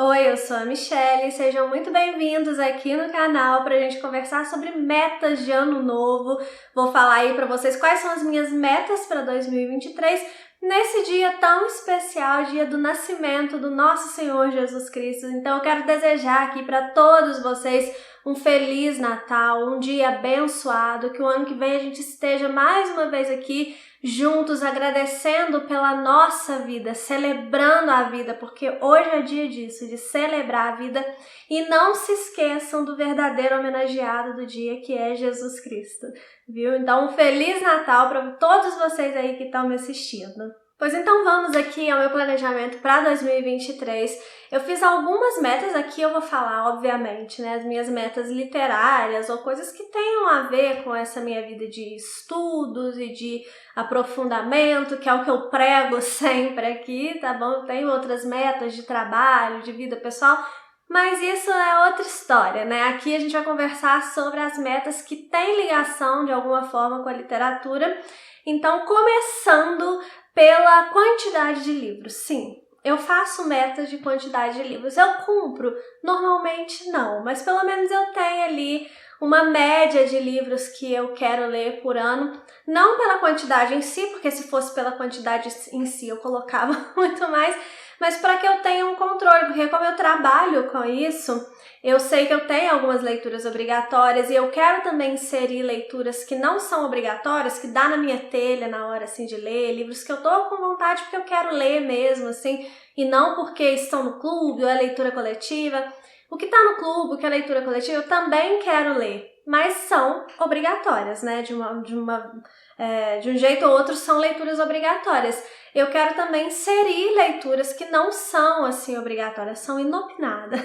Oi, eu sou a Michelle, sejam muito bem-vindos aqui no canal para a gente conversar sobre metas de ano novo. Vou falar aí para vocês quais são as minhas metas para 2023 nesse dia tão especial, dia do nascimento do nosso Senhor Jesus Cristo. Então eu quero desejar aqui para todos vocês um Feliz Natal, um dia abençoado, que o ano que vem a gente esteja mais uma vez aqui juntos, agradecendo pela nossa vida, celebrando a vida, porque hoje é dia disso, de celebrar a vida. E não se esqueçam do verdadeiro homenageado do dia, que é Jesus Cristo, viu? Então, um Feliz Natal para todos vocês aí que estão me assistindo. Pois então vamos aqui ao meu planejamento para 2023. Eu fiz algumas metas aqui, eu vou falar, obviamente, né, as minhas metas literárias ou coisas que tenham a ver com essa minha vida de estudos e de aprofundamento, que é o que eu prego sempre aqui, tá bom? Tenho outras metas de trabalho, de vida pessoal, mas isso é outra história, né? Aqui a gente vai conversar sobre as metas que têm ligação de alguma forma com a literatura. Então, começando pela quantidade de livros. Sim, eu faço metas de quantidade de livros. Eu cumpro? Normalmente não, mas pelo menos eu tenho ali uma média de livros que eu quero ler por ano. Não pela quantidade em si, porque se fosse pela quantidade em si eu colocava muito mais, mas para que eu tenha um controle, porque como eu trabalho com isso, eu sei que eu tenho algumas leituras obrigatórias e eu quero também inserir leituras que não são obrigatórias, que dá na minha telha na hora assim de ler, livros que eu tô com vontade porque eu quero ler mesmo, assim, e não porque estão no clube ou é leitura coletiva. O que tá no clube, o que é leitura coletiva, eu também quero ler, mas são obrigatórias, né? De um jeito ou outro são leituras obrigatórias. Eu quero também inserir leituras que não são assim obrigatórias, são inopinadas.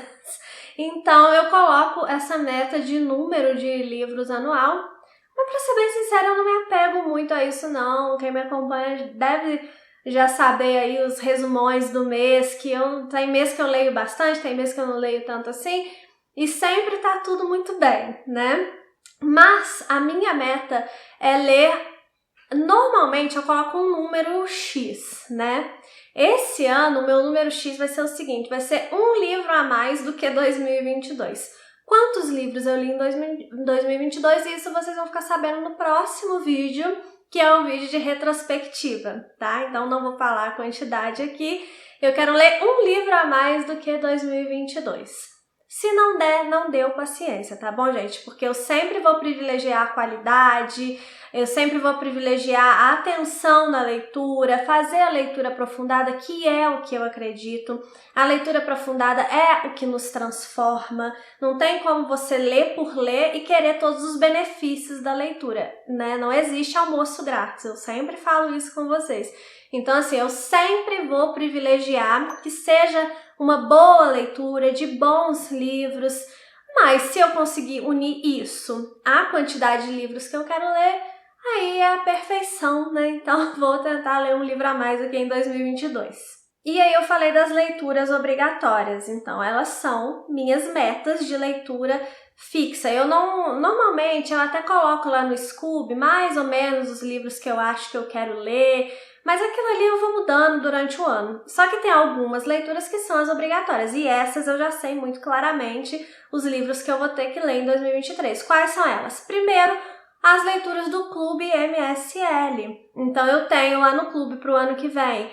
Então eu coloco essa meta de número de livros anual, mas para ser bem sincera, eu não me apego muito a isso não. Quem me acompanha deve já saber aí os resumões do mês, que tem mês que eu leio bastante, tem mês que eu não leio tanto assim, e sempre tá tudo muito bem, né? Mas a minha meta é ler. Normalmente eu coloco um número X, né? Esse ano o meu número X vai ser o seguinte, vai ser um livro a mais do que 2022. Quantos livros eu li em 2022? E isso vocês vão ficar sabendo no próximo vídeo, que é um vídeo de retrospectiva, tá? Então não vou falar a quantidade aqui. Eu quero ler um livro a mais do que 2022. Se não der, não deu, paciência, tá bom, gente? Porque eu sempre vou privilegiar a qualidade, eu sempre vou privilegiar a atenção na leitura, fazer a leitura aprofundada, que é o que eu acredito. A leitura aprofundada é o que nos transforma. Não tem como você ler por ler e querer todos os benefícios da leitura, né? Não existe almoço grátis, eu sempre falo isso com vocês. Então, assim, eu sempre vou privilegiar que seja uma boa leitura, de bons livros, mas se eu conseguir unir isso à quantidade de livros que eu quero ler, aí é a perfeição, né? Então vou tentar ler um livro a mais aqui em 2022. E aí eu falei das leituras obrigatórias, então elas são minhas metas de leitura fixa. Normalmente eu até coloco lá no Scoob mais ou menos os livros que eu acho que eu quero ler, mas aquilo ali eu vou mudando durante o ano. Só que tem algumas leituras que são as obrigatórias, e essas eu já sei muito claramente os livros que eu vou ter que ler em 2023. Quais são elas? Primeiro, as leituras do Clube MSL. Então eu tenho lá no Clube para o ano que vem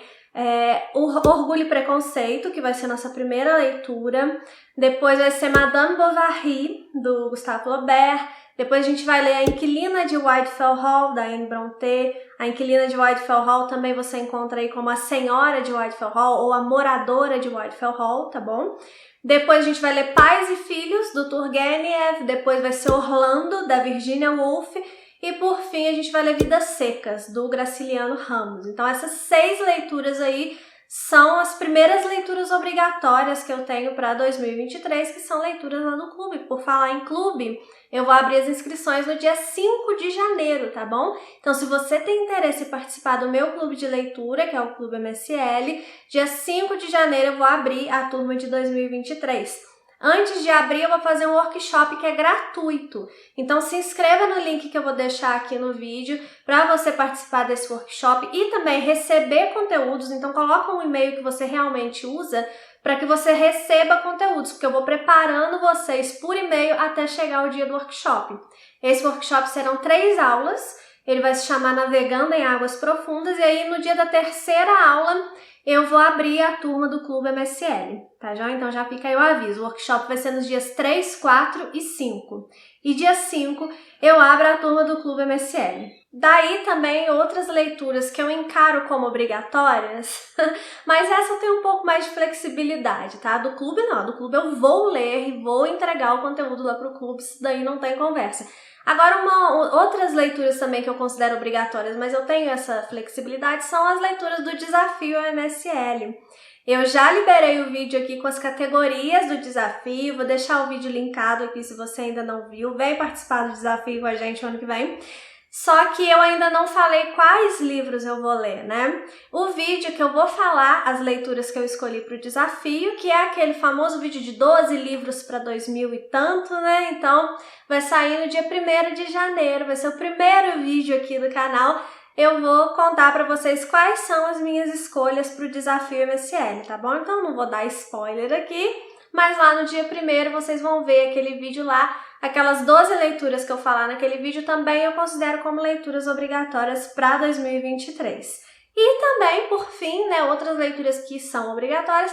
o Orgulho e Preconceito, que vai ser nossa primeira leitura. Depois vai ser Madame Bovary, do Gustave Flaubert. Depois a gente vai ler A Inquilina de Whitefell Hall, da Anne Brontë. A Inquilina de Whitefell Hall também você encontra aí como A Senhora de Whitefell Hall ou A Moradora de Whitefell Hall, tá bom? Depois a gente vai ler Pais e Filhos, do Turgenev. Depois vai ser Orlando, da Virginia Woolf. E por fim a gente vai ler Vidas Secas, do Graciliano Ramos. Então essas 6 leituras aí são as primeiras leituras obrigatórias que eu tenho para 2023, que são leituras lá no clube. Por falar em clube, eu vou abrir as inscrições no dia 5 de janeiro, tá bom? Então, se você tem interesse em participar do meu clube de leitura, que é o Clube MSL, dia 5 de janeiro eu vou abrir a turma de 2023. Antes de abrir, eu vou fazer um workshop que é gratuito. Então se inscreva no link que eu vou deixar aqui no vídeo para você participar desse workshop e também receber conteúdos. Então coloca um e-mail que você realmente usa para que você receba conteúdos, porque eu vou preparando vocês por e-mail até chegar o dia do workshop. Esse workshop serão 3 aulas, ele vai se chamar Navegando em Águas Profundas, e aí no dia da 3ª aula eu vou abrir a turma do Clube MSL, tá já? Então já fica aí o aviso, o workshop vai ser nos dias 3, 4 e 5. E dia 5 eu abro a turma do Clube MSL. Daí também outras leituras que eu encaro como obrigatórias, mas essa eu tenho um pouco mais de flexibilidade, tá? Do clube não, do clube eu vou ler e vou entregar o conteúdo lá pro clube, isso daí não tem conversa. Agora, outras leituras também que eu considero obrigatórias, mas eu tenho essa flexibilidade, são as leituras do Desafio MSL. Eu já liberei o vídeo aqui com as categorias do desafio, vou deixar o vídeo linkado aqui se você ainda não viu. Vem participar do desafio com a gente ano que vem. Só que eu ainda não falei quais livros eu vou ler, né? O vídeo que eu vou falar, as leituras que eu escolhi para o desafio, que é aquele famoso vídeo de 12 livros para 2000 e tanto, né? Então, vai sair no dia 1º de janeiro, vai ser o primeiro vídeo aqui do canal. Eu vou contar para vocês quais são as minhas escolhas para o desafio MSL, tá bom? Então, não vou dar spoiler aqui, mas lá no dia 1º vocês vão ver aquele vídeo lá. Aquelas 12 leituras que eu falar naquele vídeo também eu considero como leituras obrigatórias para 2023. E também, por fim, né, outras leituras que são obrigatórias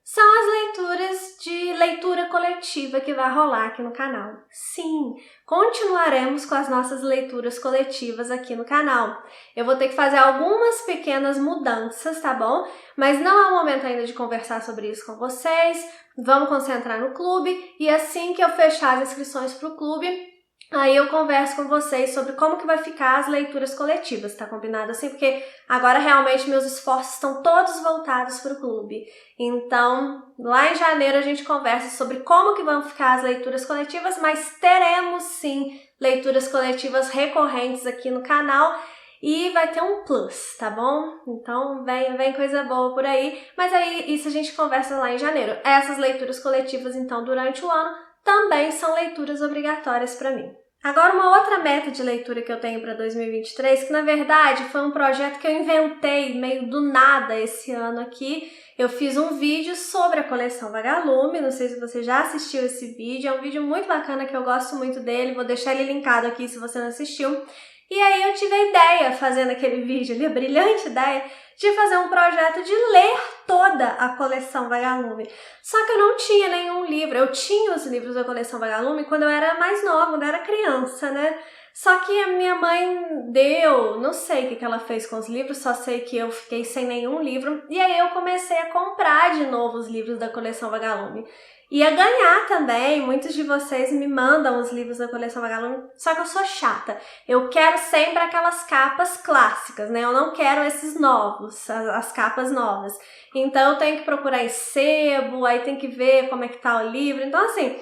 são as leituras de leitura coletiva que vai rolar aqui no canal. Sim, continuaremos com as nossas leituras coletivas aqui no canal. Eu vou ter que fazer algumas pequenas mudanças, tá bom? Mas não é o momento ainda de conversar sobre isso com vocês. Vamos concentrar no clube e assim que eu fechar as inscrições para o clube, aí eu converso com vocês sobre como que vai ficar as leituras coletivas, tá combinado assim? Porque agora realmente meus esforços estão todos voltados para o clube. Então, lá em janeiro a gente conversa sobre como que vão ficar as leituras coletivas, mas teremos sim leituras coletivas recorrentes aqui no canal. E vai ter um plus, tá bom? Então vem coisa boa por aí, mas aí isso a gente conversa lá em janeiro. Essas leituras coletivas, então, durante o ano, também são leituras obrigatórias para mim. Agora, uma outra meta de leitura que eu tenho para 2023, que na verdade foi um projeto que eu inventei meio do nada esse ano aqui. Eu fiz um vídeo sobre a coleção Vagalume, não sei se você já assistiu esse vídeo, é um vídeo muito bacana que eu gosto muito dele, vou deixar ele linkado aqui se você não assistiu. E aí eu tive a ideia, fazendo aquele vídeo ali, a brilhante ideia, de fazer um projeto de ler toda a coleção Vagalume. Só que eu não tinha nenhum livro, eu tinha os livros da coleção Vagalume quando eu era mais nova, quando eu era criança, né? Só que a minha mãe deu, não sei o que ela fez com os livros, só sei que eu fiquei sem nenhum livro. E aí eu comecei a comprar de novo os livros da coleção Vagalume. E a ganhar também, muitos de vocês me mandam os livros da coleção Vagalume, só que eu sou chata. Eu quero sempre aquelas capas clássicas, né? Eu não quero esses novos, as capas novas. Então eu tenho que procurar em sebo, aí tem que ver como é que tá o livro. Então assim,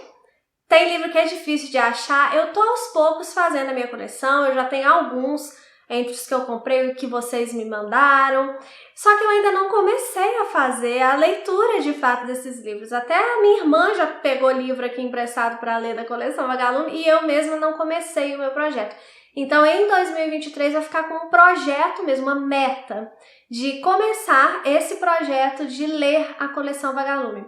tem livro que é difícil de achar. Eu tô aos poucos fazendo a minha coleção, eu já tenho alguns entre os que eu comprei e que vocês me mandaram. Só que eu ainda não comecei a fazer a leitura de fato desses livros. Até a minha irmã já pegou livro aqui emprestado para ler da coleção Vagalume e eu mesma não comecei o meu projeto. Então em 2023 eu vou ficar com um projeto mesmo, uma meta de começar esse projeto de ler a coleção Vagalume.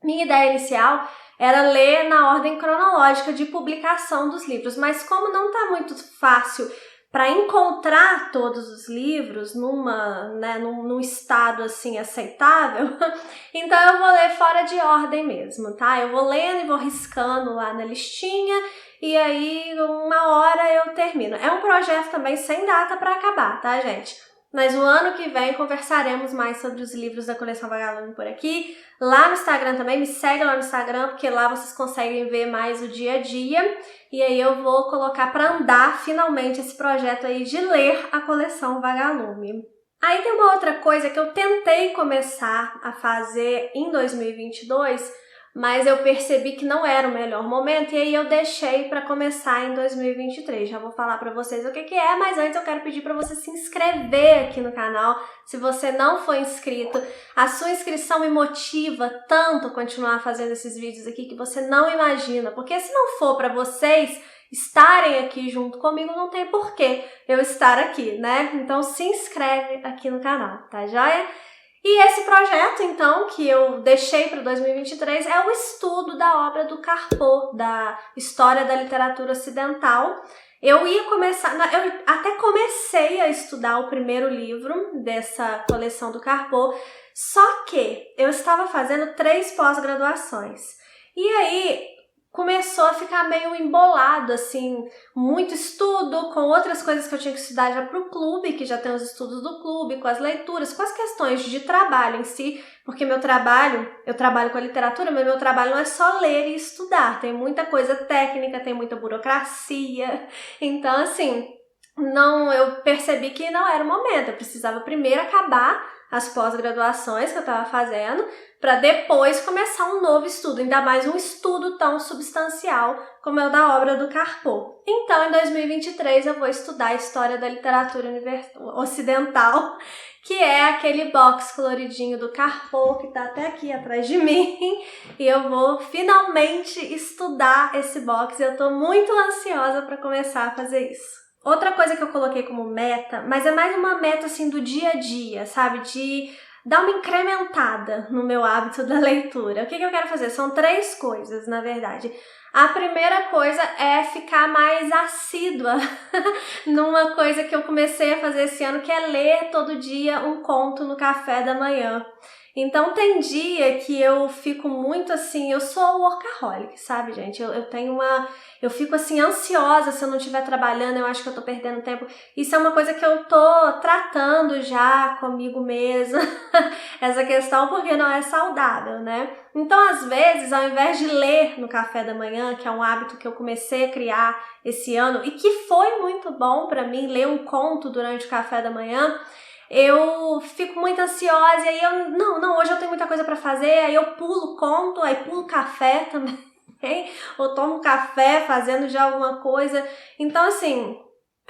Minha ideia inicial era ler na ordem cronológica de publicação dos livros, mas como não está muito fácil para encontrar todos os livros num estado assim aceitável, então eu vou ler fora de ordem mesmo, tá? Eu vou lendo e vou riscando lá na listinha e aí uma hora eu termino. É um projeto também sem data para acabar, tá, gente? Mas o ano que vem conversaremos mais sobre os livros da coleção Vagalume por aqui. Lá no Instagram também, me segue lá no Instagram, porque lá vocês conseguem ver mais o dia a dia. E aí eu vou colocar para andar finalmente esse projeto aí de ler a coleção Vagalume. Aí tem uma outra coisa que eu tentei começar a fazer em 2022, mas eu percebi que não era o melhor momento e aí eu deixei para começar em 2023. Já vou falar para vocês o que é, mas antes eu quero pedir para você se inscrever aqui no canal. Se você não for inscrito, a sua inscrição me motiva tanto a continuar fazendo esses vídeos aqui que você não imagina, porque se não for para vocês estarem aqui junto comigo, não tem porquê eu estar aqui, né? Então se inscreve aqui no canal, tá joia? E esse projeto, então, que eu deixei para 2023 é o estudo da obra do Carpeaux, da História da Literatura Ocidental. Eu ia começar, eu até comecei a estudar o primeiro livro dessa coleção do Carpeaux, só que eu estava fazendo 3 pós-graduações. E aí começou a ficar meio embolado, assim, muito estudo, com outras coisas que eu tinha que estudar já pro clube, que já tem os estudos do clube, com as leituras, com as questões de trabalho em si, porque meu trabalho, eu trabalho com a literatura, mas meu trabalho não é só ler e estudar, tem muita coisa técnica, tem muita burocracia, então assim, eu percebi que não era o momento, eu precisava primeiro acabar as pós-graduações que eu estava fazendo, para depois começar um novo estudo, ainda mais um estudo tão substancial como é o da obra do Carpeaux. Então, em 2023, eu vou estudar a História da Literatura Ocidental, que é aquele box coloridinho do Carpeaux, que está até aqui atrás de mim, e eu vou finalmente estudar esse box, e eu estou muito ansiosa para começar a fazer isso. Outra coisa que eu coloquei como meta, mas é mais uma meta assim do dia a dia, sabe? De dar uma incrementada no meu hábito da leitura. O que eu quero fazer? São 3 coisas, na verdade. A primeira coisa é ficar mais assídua numa coisa que eu comecei a fazer esse ano, que é ler todo dia um conto no café da manhã. Então tem dia que eu fico muito assim, eu sou workaholic, sabe, gente? Eu fico assim ansiosa se eu não estiver trabalhando, eu acho que eu tô perdendo tempo. Isso é uma coisa que eu tô tratando já comigo mesma, essa questão, porque não é saudável, né? Então, às vezes, ao invés de ler no café da manhã, que é um hábito que eu comecei a criar esse ano e que foi muito bom pra mim, ler um conto durante o café da manhã, eu fico muito ansiosa e aí hoje eu tenho muita coisa pra fazer, aí eu pulo conto, aí pulo café também, ou tomo café fazendo já alguma coisa. Então, assim,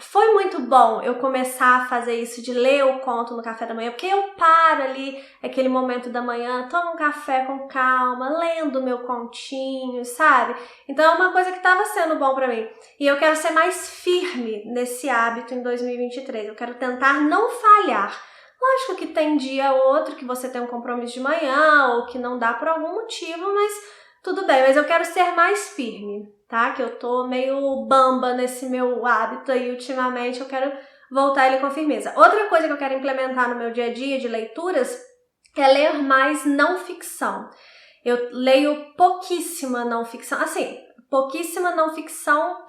foi muito bom eu começar a fazer isso de ler o conto no café da manhã, porque eu paro ali, aquele momento da manhã, tomo um café com calma, lendo meu continho, sabe? Então é uma coisa que estava sendo bom pra mim. E eu quero ser mais firme nesse hábito em 2023. Eu quero tentar não falhar. Lógico que tem dia ou outro que você tem um compromisso de manhã ou que não dá por algum motivo, mas tudo bem. Mas eu quero ser mais firme, tá? Que eu tô meio bamba nesse meu hábito aí ultimamente, eu quero voltar ele com firmeza. Outra coisa que eu quero implementar no meu dia a dia de leituras é ler mais não ficção. Eu leio pouquíssima não ficção, assim, pouquíssima não ficção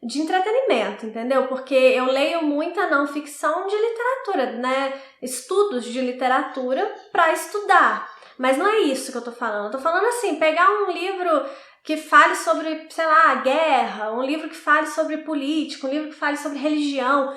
de entretenimento, entendeu? Porque eu leio muita não ficção de literatura, né? Estudos de literatura para estudar. Mas não é isso que eu tô falando. Eu tô falando assim, pegar um livro que fale sobre, sei lá, a guerra, um livro que fale sobre política, um livro que fale sobre religião,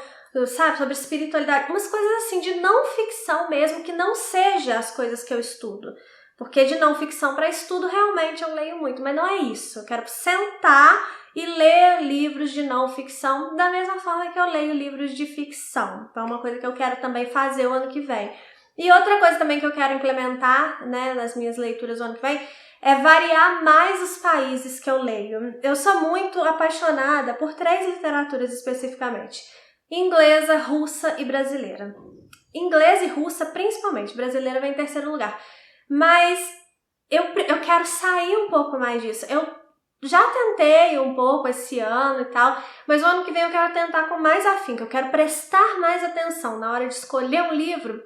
sabe, sobre espiritualidade, umas coisas assim de não ficção mesmo, que não seja as coisas que eu estudo. Porque de não ficção para estudo realmente eu leio muito, mas não é isso. Eu quero sentar e ler livros de não ficção da mesma forma que eu leio livros de ficção. Então é uma coisa que eu quero também fazer o ano que vem. E outra coisa também que eu quero implementar, né, nas minhas leituras do ano que vem, é variar mais os países que eu leio. Eu sou muito apaixonada por 3 literaturas especificamente: inglesa, russa e brasileira. Inglesa e russa principalmente, brasileira vem em terceiro lugar. Mas eu quero sair um pouco mais disso. Eu já tentei um pouco esse ano e tal, mas o ano que vem eu quero tentar com mais afinco. Eu quero prestar mais atenção na hora de escolher um livro.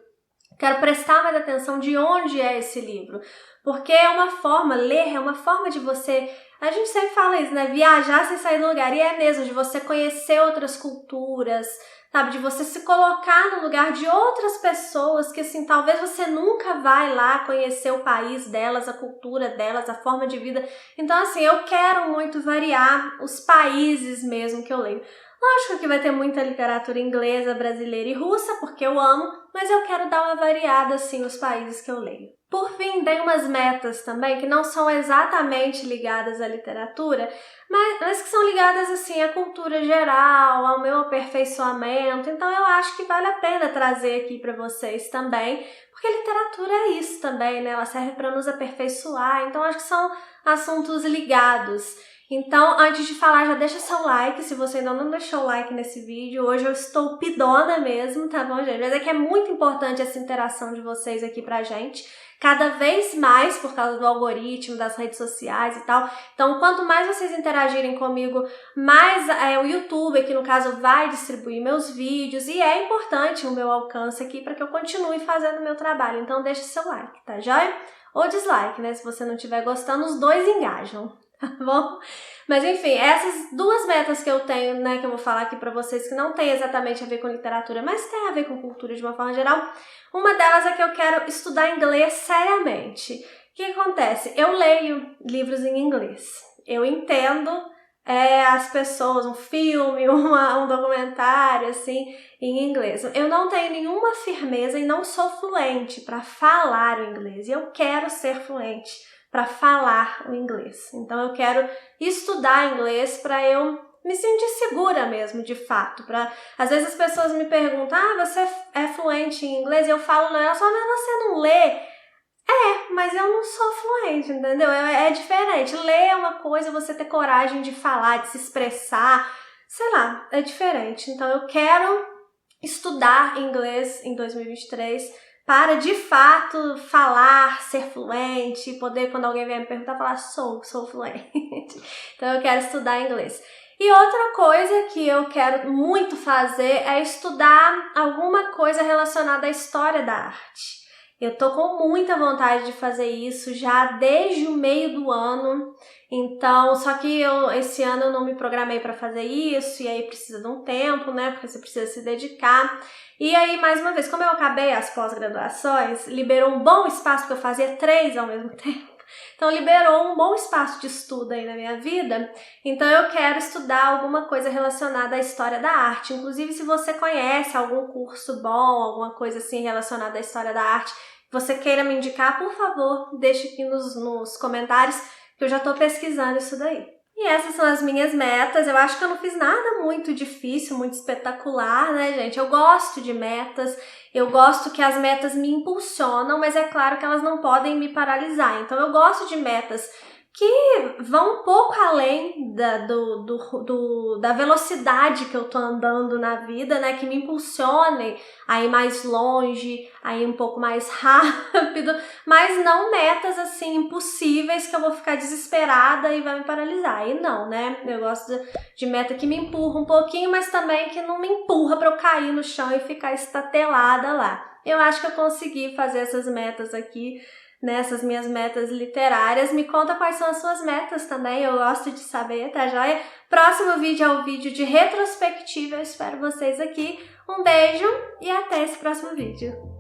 Quero prestar mais atenção de onde é esse livro. Porque é uma forma, ler é uma forma de você... A gente sempre fala isso, né? Viajar sem sair do lugar. E é mesmo, de você conhecer outras culturas, sabe? De você se colocar no lugar de outras pessoas que, assim, talvez você nunca vai lá conhecer o país delas, a cultura delas, a forma de vida. Então, assim, eu quero muito variar os países mesmo que eu leio. Lógico que vai ter muita literatura inglesa, brasileira e russa, porque eu amo, mas eu quero dar uma variada assim nos países que eu leio. Por fim, tem umas metas também que não são exatamente ligadas à literatura, mas que são ligadas assim à cultura geral, ao meu aperfeiçoamento. Então eu acho que vale a pena trazer aqui para vocês também, porque literatura é isso também, né? Ela serve para nos aperfeiçoar. Então acho que são assuntos ligados. Então, antes de falar, já deixa seu like, se você ainda não deixou o like nesse vídeo. Hoje eu estou pidona mesmo, tá bom, gente? Mas é que é muito importante essa interação de vocês aqui pra gente. Cada vez mais por causa do algoritmo, das redes sociais e tal. Então, quanto mais vocês interagirem comigo, mais o YouTube aqui, no caso, vai distribuir meus vídeos. E é importante o meu alcance aqui para que eu continue fazendo o meu trabalho. Então, deixa seu like, tá joia? Ou dislike, né? Se você não estiver gostando, os dois engajam. Tá bom? Mas enfim, essas duas metas que eu tenho, né, que eu vou falar aqui pra vocês, que não tem exatamente a ver com literatura, mas tem a ver com cultura de uma forma geral. Uma delas é que eu quero estudar inglês seriamente. O que acontece? Eu leio livros em inglês. Eu entendo as pessoas, um filme, um documentário, assim, em inglês. Eu não tenho nenhuma firmeza e não sou fluente para falar o inglês. E eu quero ser fluente para falar o inglês. Então eu quero estudar inglês para eu me sentir segura mesmo, de fato. Às vezes as pessoas me perguntam, você é fluente em inglês? E eu falo, não, mas você não lê? Mas eu não sou fluente, entendeu? É diferente. Ler é uma coisa, você ter coragem de falar, de se expressar, sei lá, é diferente. Então eu quero estudar inglês em 2023 para, de fato, falar, ser fluente, poder, quando alguém vier me perguntar, falar, sou fluente. Então eu quero estudar inglês. E outra coisa que eu quero muito fazer é estudar alguma coisa relacionada à história da arte. Eu tô com muita vontade de fazer isso já desde o meio do ano, então, só que esse ano eu não me programei para fazer isso, e aí precisa de um tempo, né, porque você precisa se dedicar. E aí, mais uma vez, como eu acabei as pós-graduações, liberou um bom espaço, porque eu fazia 3 ao mesmo tempo. Então, liberou um bom espaço de estudo aí na minha vida. Então, eu quero estudar alguma coisa relacionada à história da arte. Inclusive, se você conhece algum curso bom, alguma coisa assim relacionada à história da arte, você queira me indicar, por favor, deixe aqui nos comentários, que eu já tô pesquisando isso daí. E essas são as minhas metas. Eu acho que eu não fiz nada muito difícil, muito espetacular, né, gente? Eu gosto de metas, eu gosto que as metas me impulsionam, mas é claro que elas não podem me paralisar. Então eu gosto de metas que vão um pouco além da velocidade que eu tô andando na vida, né, que me impulsionem a ir mais longe, a ir um pouco mais rápido, mas não metas assim impossíveis que eu vou ficar desesperada e vai me paralisar. E não, né, eu gosto de meta que me empurra um pouquinho, mas também que não me empurra para eu cair no chão e ficar estatelada lá. Eu acho que eu consegui fazer essas metas aqui, nessas minhas metas literárias. Me conta quais são as suas metas também, eu gosto de saber, tá joia? Próximo vídeo é o vídeo de retrospectiva, eu espero vocês aqui. Um beijo e até esse próximo vídeo.